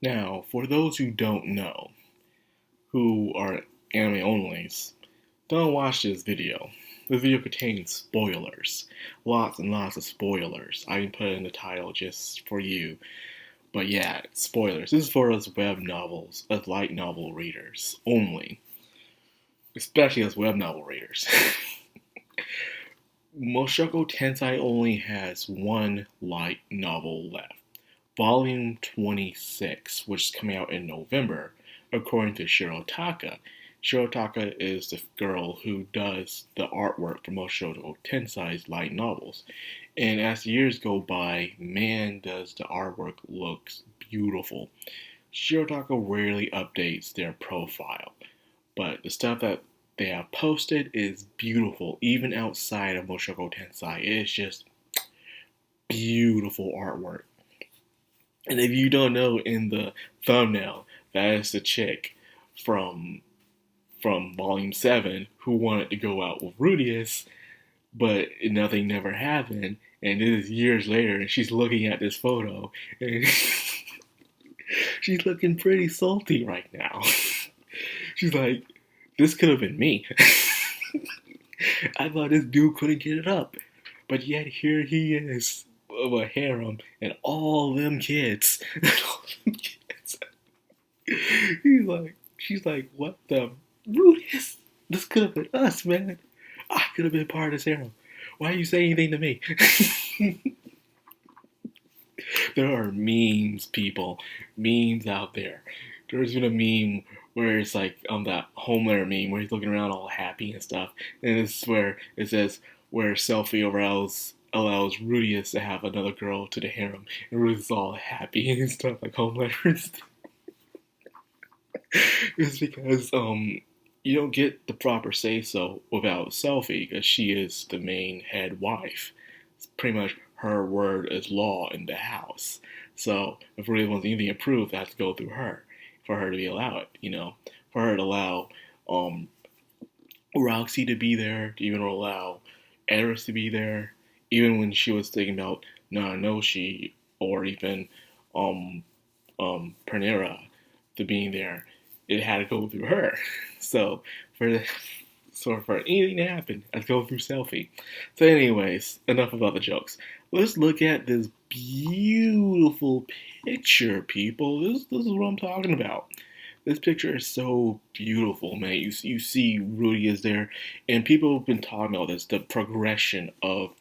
Now, for those who don't know, who are anime onlys, don't watch this video. This video contains spoilers. Lots and lots of spoilers. I can put it in the title just for you. But yeah, spoilers. This is for us web novels, us light novel readers only. Especially us web novel readers. Mushoku Tensei only has one light novel left. Volume 26, which is coming out in November, according to Shirotaka. Shirotaka is the girl who does the artwork for Mushoku Tensei's light novels. And as the years go by, man, does the artwork looks beautiful. Shirotaka rarely updates their profile, but the stuff that they have posted is beautiful, even outside of Mushoku Tensei. It's just beautiful artwork. And if you don't know, in the thumbnail, that is the chick from Volume 7 who wanted to go out with Rudius, but nothing never happened. And this is years later, and she's looking at this photo, and she's looking pretty salty right now. She's like, this could have been me. I thought this dude couldn't get it up, but yet here he is of a harem and all them kids. She's like, what the Rudius? This could have been us, man. I could have been part of this harem. Why are you saying anything to me? There are memes, people. Memes out there. There's been a meme where it's like that Homelander meme where he's looking around all happy and stuff. And it's where it says where Selfie allows Rudius to have another girl to the harem. And Rudius is all happy and stuff like Homelander. It's because you don't get the proper say so without Selfie, because she is the main head wife. It's pretty much her word is law in the house. So if Rudius wants anything approved, it has to go through her for her to be allowed, for her to allow Roxy to be there, to even allow Eris to be there, even when she was thinking about Nanoshi or even Pernera to being there, it had to go through her. So for anything to happen, it had to go through Selfie. So anyways, enough about the jokes. Let's look at this beautiful picture, people. This is what I'm talking about. This picture is so beautiful, man. You see Rudy is there, and people have been talking about this, the progression of,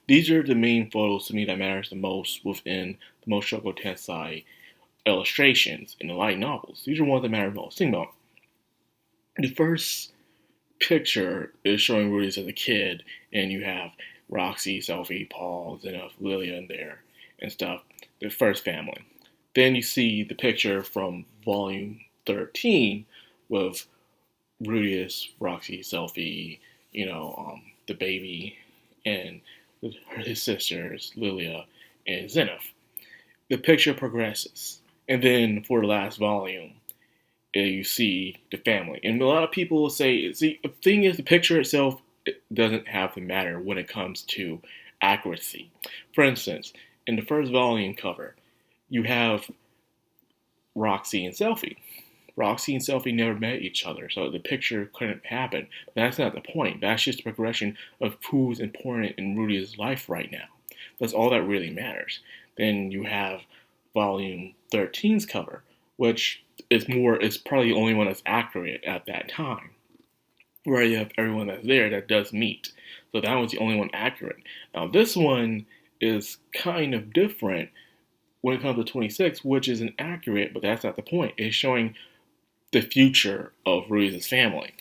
these are the main photos to me that matters the most within the Mushoku Tensei illustrations in the light novels. These are ones that matter most. Think about it. The first picture is showing Rudy as a kid, and you have Roxy, Selfie, Paul, Zenith, Lilia in there and stuff. The first family. Then you see the picture from volume 13 with Rudius, Roxy, Selfie, the baby, and his sisters, Lilia and Zenith. The picture progresses. And then for the last volume, you see the family. And a lot of people will say, see, the thing is, the picture itself doesn't have to matter when it comes to accuracy. For instance, in the first volume cover, you have Roxy and Selfie. Roxy and Selfie never met each other, so the picture couldn't happen. But that's not the point. That's just the progression of who's important in Rudy's life right now. That's all that really matters. Then you have volume 13's cover, which is probably the only one that's accurate at that time, where you have everyone that's there that does meet. So that was the only one accurate. Now this one is kind of different when it comes to 26, which isn't accurate, but that's not the point. It's showing the future of Rudy's family,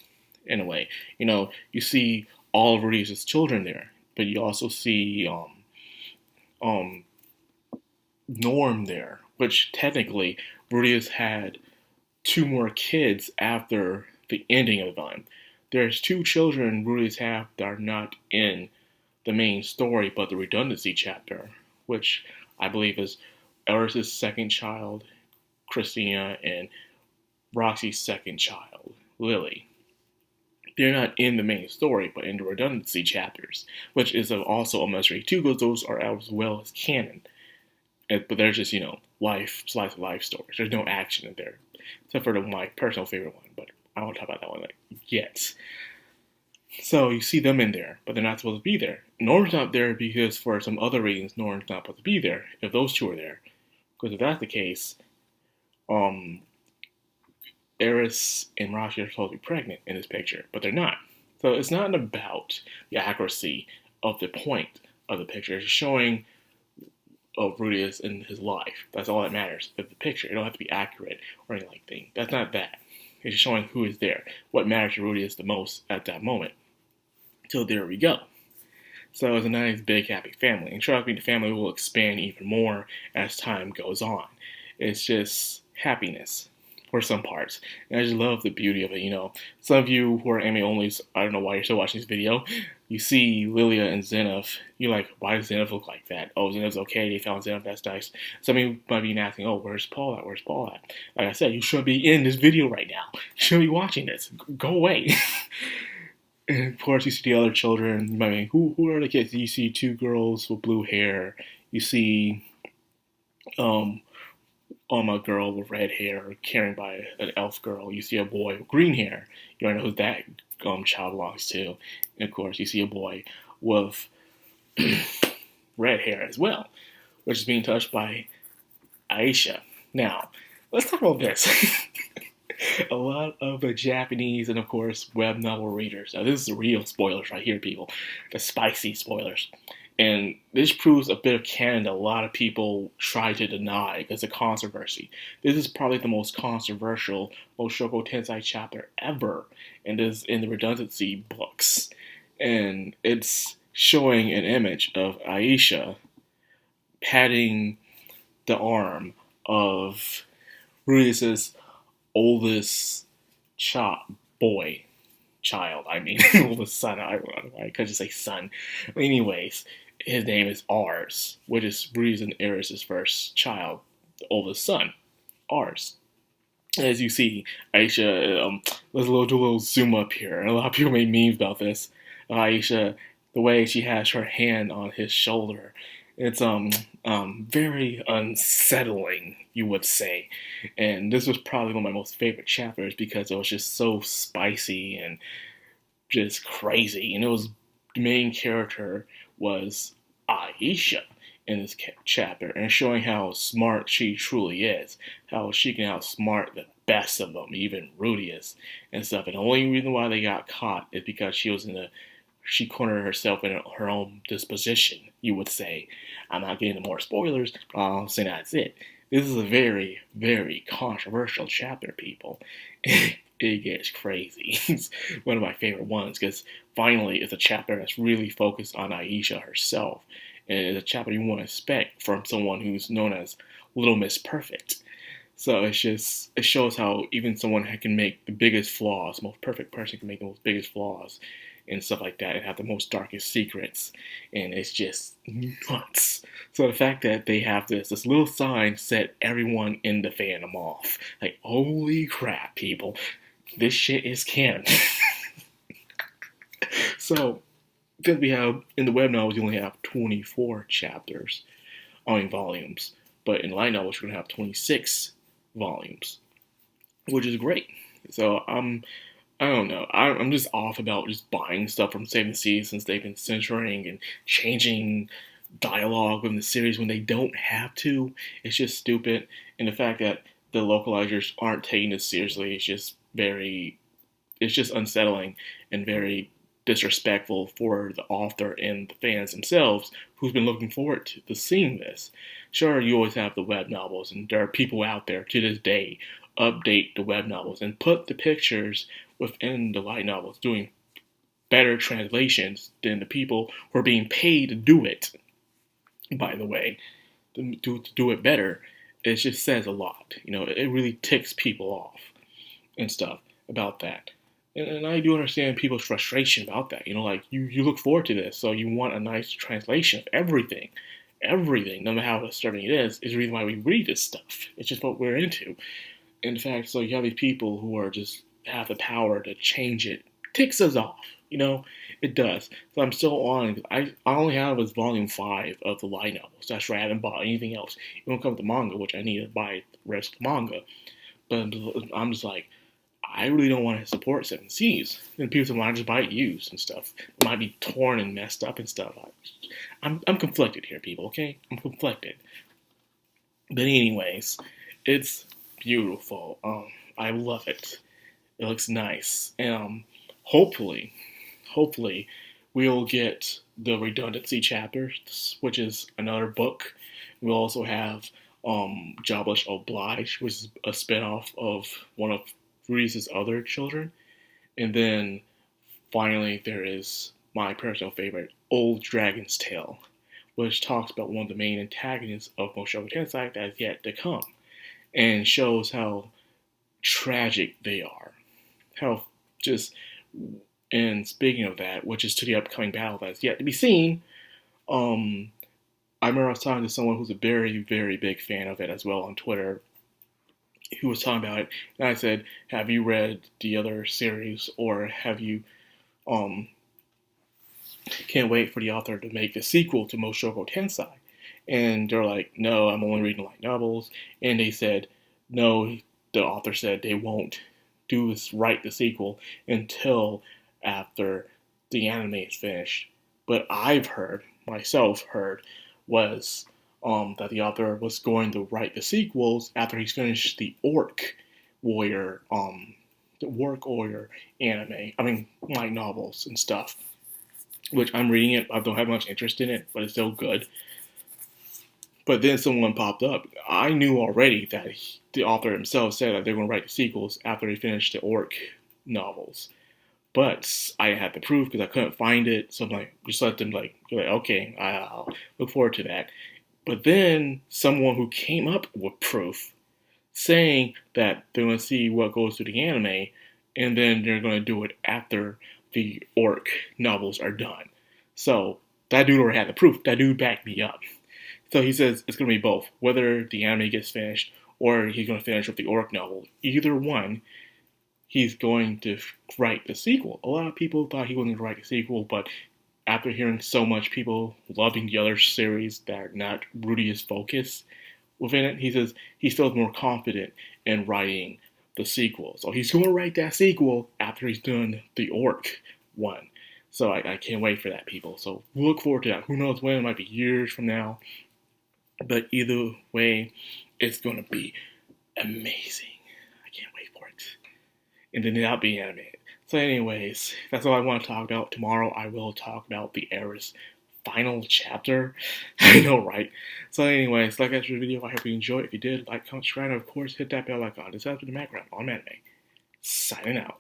in a way. You see all of Rudy's children there, but you also see Norm there, which technically Rudius had 2 more kids after the ending of the volume. There's 2 children Rudius have that are not in the main story, but the redundancy chapter, which I believe is Eris's second child, Christina, and Roxy's second child, Lily. They're not in the main story, but in the redundancy chapters, which is also a mystery too, because those are as well as canon. but there's just, slice of life stories. There's no action in there, except for my personal favorite one, but I won't talk about that one yet. So you see them in there, but they're not supposed to be there. Norm's not there because for some other reasons, Norm's not supposed to be there if those two are there. Because if that's the case, Eris and Rashi are supposed to be pregnant in this picture, but they're not. So it's not about the accuracy of the point of the picture. It's showing of Rudeus in his life. That's all that matters. But the picture, it don't have to be accurate or anything like that. That's not that. It's just showing who is there. What matters to Rudeus the most at that moment. So there we go. So it's a nice, big, happy family. And trust me, the family will expand even more as time goes on. It's just happiness for some parts. And I just love the beauty of it. Some of you who are anime onlys, I don't know why you're still watching this video. You see Lilia and Zenith. You're like, why does Zenith look like that? Oh, Zenith's okay. They found Zenith. That's nice. Some of you might be asking, oh, where's Paul at? Where's Paul at? Like I said, you shouldn't be in this video right now. You shouldn't be watching this. Go away. And of course, you see the other children. I mean, who are the kids? You see two girls with blue hair. You see a girl with red hair carried by an elf girl. You see a boy with green hair. You don't know who that child belongs to. And of course, you see a boy with red hair as well, which is being touched by Aisha. Now, let's talk about this. A lot of the Japanese and, of course, web novel readers. Now, this is the real spoilers right here, people. The spicy spoilers. And this proves a bit of canon that a lot of people try to deny because of controversy. This is probably the most controversial Mushoku Tensei chapter ever in the redundancy books. And it's showing an image of Aisha patting the arm of Rudeus's oldest oldest son. I could just say son. Anyways, his name is Ars, which is Rudeus and Eris' first child, the oldest son, Ars. As you see, Aisha, let's do a little zoom up here, and a lot of people made memes about this. Aisha, the way she has her hand on his shoulder, it's very unsettling, you would say. And this was probably one of my most favorite chapters because it was just so spicy and just crazy. And the main character was Aisha in this chapter, and showing how smart she truly is, how she can outsmart the best of them, even Rudeus and stuff. And the only reason why they got caught is because she cornered herself in her own disposition, you would say. I'm not getting into more spoilers, but I'll say that's it. This is a very, very controversial chapter, people. It gets crazy. It's one of my favorite ones because finally it's a chapter that's really focused on Aisha herself. And it's a chapter you want to expect from someone who's known as Little Miss Perfect. So it shows how even someone who can make the biggest flaws, the most perfect person can make the most biggest flaws and stuff like that and have the most darkest secrets. And it's just nuts. So the fact that they have this little sign set everyone in the fandom off. Like, holy crap, people. This shit is canon. So, because we have, in the web novels, you only have 24 chapters, volumes. But in light novels, you're going to have 26 volumes, which is great. So, I don't know. I'm just off about just buying stuff from Saving Seas since they've been censoring and changing dialogue in the series when they don't have to. It's just stupid. And the fact that the localizers aren't taking this seriously is just it's just unsettling and very disrespectful for the author and the fans themselves who's been looking forward to seeing this. Sure, you always have the web novels, and there are people out there to this day update the web novels and put the pictures within the light novels, doing better translations than the people who are being paid to do it, by the way, to do it better. It just says a lot. It really ticks people off and stuff about that. And I do understand people's frustration about that. Like, you look forward to this, so you want a nice translation of everything. Everything, no matter how disturbing it is the reason why we read this stuff. It's just what we're into. In fact, so you have these people who are just have the power to change it. Ticks us off. You know, it does. So I'm still on. I only have was volume 5 of the light novels. That's right. I haven't bought anything else. It won't come with the manga, which I need to buy the rest of the manga. But I'm just like, I really don't want to support Seven Seas. And people say, well, I just buy it used and stuff. It might be torn and messed up and stuff. I'm conflicted here, people. Okay, I'm conflicted. But anyways, it's beautiful. I love it. It looks nice, and hopefully, we'll get the redundancy chapters, which is another book. We'll also have Jobless Obliged, which is a spinoff of one of Reese's other children, and then finally there is my personal favorite, Old Dragon's Tale, which talks about one of the main antagonists of Mushoku Tensei that is yet to come, and shows how tragic they are. How just, and speaking of that, which is to the upcoming battle that's yet to be seen, I remember I was talking to someone who's a very, very big fan of it as well on Twitter, who was talking about it, and I said, have you read the other series, or have you, can't wait for the author to make the sequel to Mushoku Tensei? And they're like, no, I'm only reading light novels. And they said, no, the author said they won't write the sequel until after the anime is finished. But myself heard, was that the author was going to write the sequels after he's finished the Warrior anime. I mean, light novels and stuff. Which I'm reading it. I don't have much interest in it, but it's still good. But then someone popped up. I knew already that the author himself said that they're going to write the sequels after they finish the novels. But I had the proof because I couldn't find it. So I'm like, just let them okay, I'll look forward to that. But then someone who came up with proof saying that they're going to see what goes through the anime, and then they're going to do it after the novels are done. So that dude already had the proof. That dude backed me up. So he says it's going to be both. Whether the anime gets finished or he's going to finish with the novel. Either one, he's going to write the sequel. A lot of people thought he wasn't going to write the sequel, but after hearing so much people loving the other series that are not Rudy's focus within it, he says he feels more confident in writing the sequel. So he's going to write that sequel after he's done the one. So I can't wait for that, people. So we'll look forward to that. Who knows when? It might be years from now. But either way, it's going to be amazing. I can't wait for it. And then that'll be animated. So anyways, that's all I want to talk about. Tomorrow I will talk about the era's final chapter. I know, right? So anyways, like that's the video. I hope you enjoyed. If you did, like, comment, subscribe, and of course hit that bell icon. This has been the Madcrownxox on anime. Signing out.